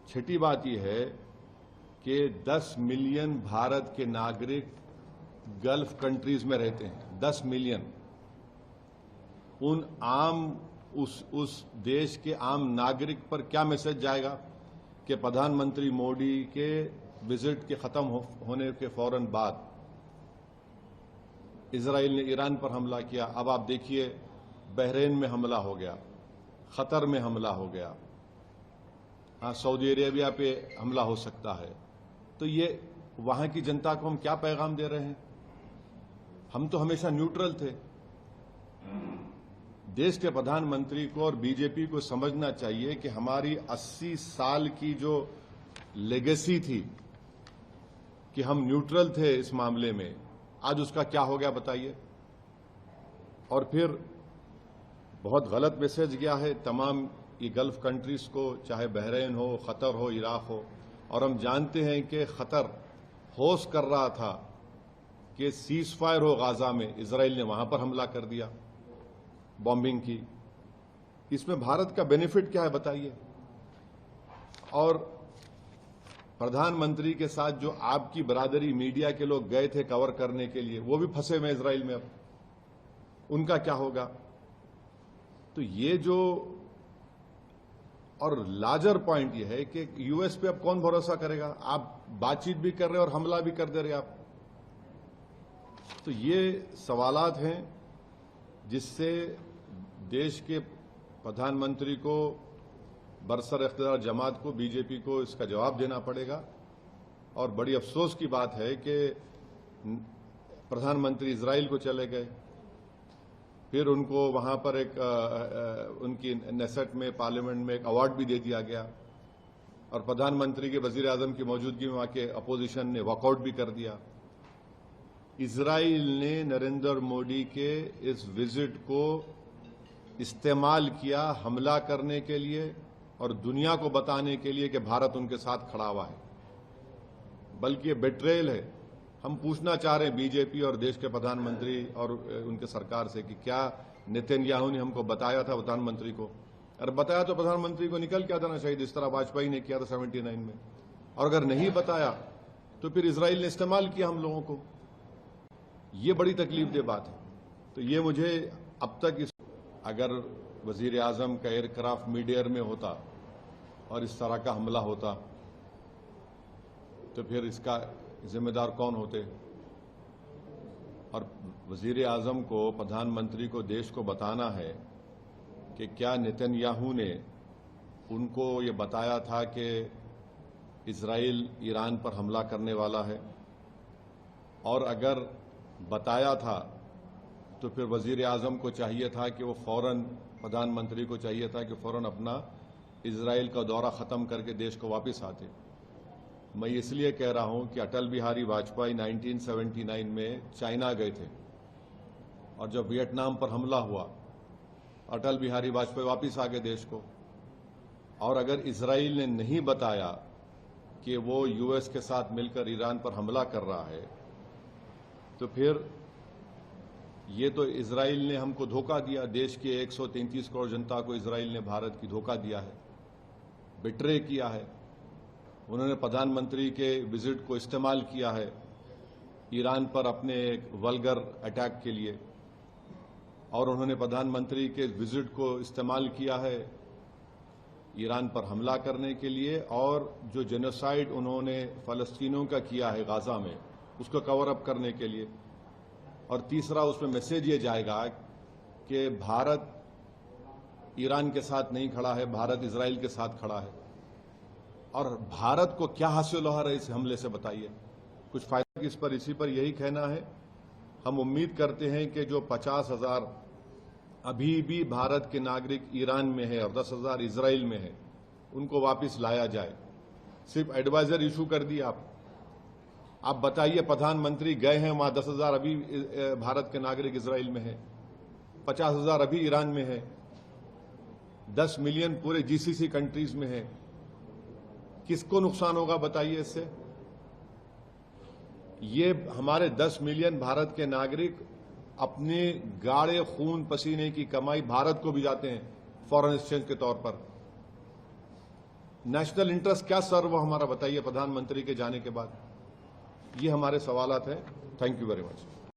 छठी बात यह है कि 10 मिलियन भारत के नागरिक गल्फ कंट्रीज में रहते हैं। 10 मिलियन उस देश के आम नागरिक पर क्या मैसेज जाएगा कि प्रधानमंत्री मोदी के विजिट के खत्म होने के फौरन बाद इजराइल ने ईरान पर हमला किया। अब आप देखिए बहरीन में हमला हो गया, कतर में हमला हो गया, सऊदी अरेबिया पे हमला हो सकता है। तो ये वहां की जनता को हम क्या पैगाम दे रहे हैं? हम तो हमेशा न्यूट्रल थे। देश के प्रधानमंत्री को और बीजेपी को समझना चाहिए कि हमारी 80 साल की जो लेगेसी थी कि हम न्यूट्रल थे इस मामले में, आज उसका क्या हो गया बताइए। और फिर बहुत गलत मैसेज गया है तमाम ये गल्फ कंट्रीज को, चाहे बहरीन हो, कतर हो, इराक हो। और हम जानते हैं कि कतर होस्ट कर रहा था कि सीज फायर हो गाजा में, इजराइल ने वहां पर हमला कर दिया, बॉम्बिंग की। इसमें भारत का बेनिफिट क्या है बताइए। और प्रधानमंत्री के साथ जो आपकी बरादरी मीडिया के लोग गए थे कवर करने के लिए, वो भी फंसे हुए इजराइल में। अब उनका क्या होगा? तो ये जो, और लार्जर पॉइंट ये है कि यूएस पे अब कौन भरोसा करेगा? आप बातचीत भी कर रहे और हमला भी कर दे रहे आप। तो ये सवालात हैं जिससे देश के प्रधानमंत्री को, बरसर इख्तियार जमात को, बीजेपी को इसका जवाब देना पड़ेगा। और बड़ी अफसोस की बात है कि प्रधानमंत्री इजराइल को चले गए, फिर उनको वहां पर उनकी नेसेट में, पार्लियामेंट में एक अवार्ड भी दे दिया गया, और प्रधानमंत्री के वजीर आजम की मौजूदगी में वहां के अपोजिशन ने वॉकआउट भी कर दिया। इजराइल ने नरेंद्र मोदी के इस विजिट को इस्तेमाल किया हमला करने के लिए और दुनिया को बताने के लिए कि भारत उनके साथ खड़ा हुआ है, बल्कि बेट्रेयल है। हम पूछना चाह रहे हैं बीजेपी और देश के प्रधानमंत्री और उनके सरकार से कि क्या नेतन्याहू ने हमको बताया था प्रधानमंत्री को? अरे बताया तो प्रधानमंत्री को निकल के आना चाहिए, जिस तरह वाजपेयी ने किया था 79 में। और अगर नहीं बताया तो फिर इजराइल ने इस्तेमाल किया हम लोगों को। ये बड़ी तकलीफदेह बात है। तो ये मुझे अब तक अगर वजीर आजम का एयरक्राफ्ट मिड एयर में होता और इस तरह का हमला होता तो फिर इसका जिम्मेदार कौन होते? और वजीर आजम को, प्रधानमंत्री को, देश को बताना है कि क्या नेतन्याहू ने उनको ये बताया था कि इजराइल ईरान पर हमला करने वाला है? और अगर बताया था तो फिर वजीर आजम को चाहिए था कि वो फौरन, प्रधानमंत्री को चाहिए था कि फौरन अपना इजराइल का दौरा खत्म करके देश को वापस आते। मैं इसलिए कह रहा हूं कि अटल बिहारी वाजपेयी 1979 में चाइना गए थे, और जब वियतनाम पर हमला हुआ अटल बिहारी वाजपेयी वापस आ गए देश को। और अगर इजराइल ने नहीं बताया कि वो यूएस के साथ मिलकर ईरान पर हमला कर रहा है, तो फिर ये तो इजराइल ने हमको धोखा दिया। देश के 133 करोड़ जनता को इजराइल ने, भारत की, धोखा दिया है, बिट्रे किया है। उन्होंने प्रधानमंत्री के विजिट को इस्तेमाल किया है ईरान पर अपने एक वल्गर अटैक के लिए, और उन्होंने प्रधानमंत्री के विजिट को इस्तेमाल किया है ईरान पर हमला करने के लिए। और जो जेनोसाइड उन्होंने फलस्तीनियों का किया है गाजा में, उसको कवर अप करने के लिए। और तीसरा, उसमें मैसेज ये जाएगा कि भारत ईरान के साथ नहीं खड़ा है, भारत इजराइल के साथ खड़ा है। और भारत को क्या हासिल हो रहा है इस हमले से बताइए? कुछ फायदा? इसी पर यही कहना है। हम उम्मीद करते हैं कि जो 50,000 अभी भी भारत के नागरिक ईरान में है और 10,000 इजराइल में है, उनको वापस लाया जाए। सिर्फ एडवाइजर इशू कर दिया आप बताइए, प्रधानमंत्री गए हैं वहां, 10,000 अभी भारत के नागरिक इजराइल में है, 50,000 अभी ईरान में है, 10 मिलियन पूरे जीसीसी कंट्रीज में है। किसको नुकसान होगा बताइए इससे? ये हमारे 10 मिलियन भारत के नागरिक अपने गाढ़े खून पसीने की कमाई भारत को भी जाते हैं फॉरेन एक्सचेंज के तौर पर। नेशनल इंटरेस्ट क्या सर वो हमारा बताइए प्रधानमंत्री के जाने के बाद। ये हमारे सवालात हैं। Thank you very much.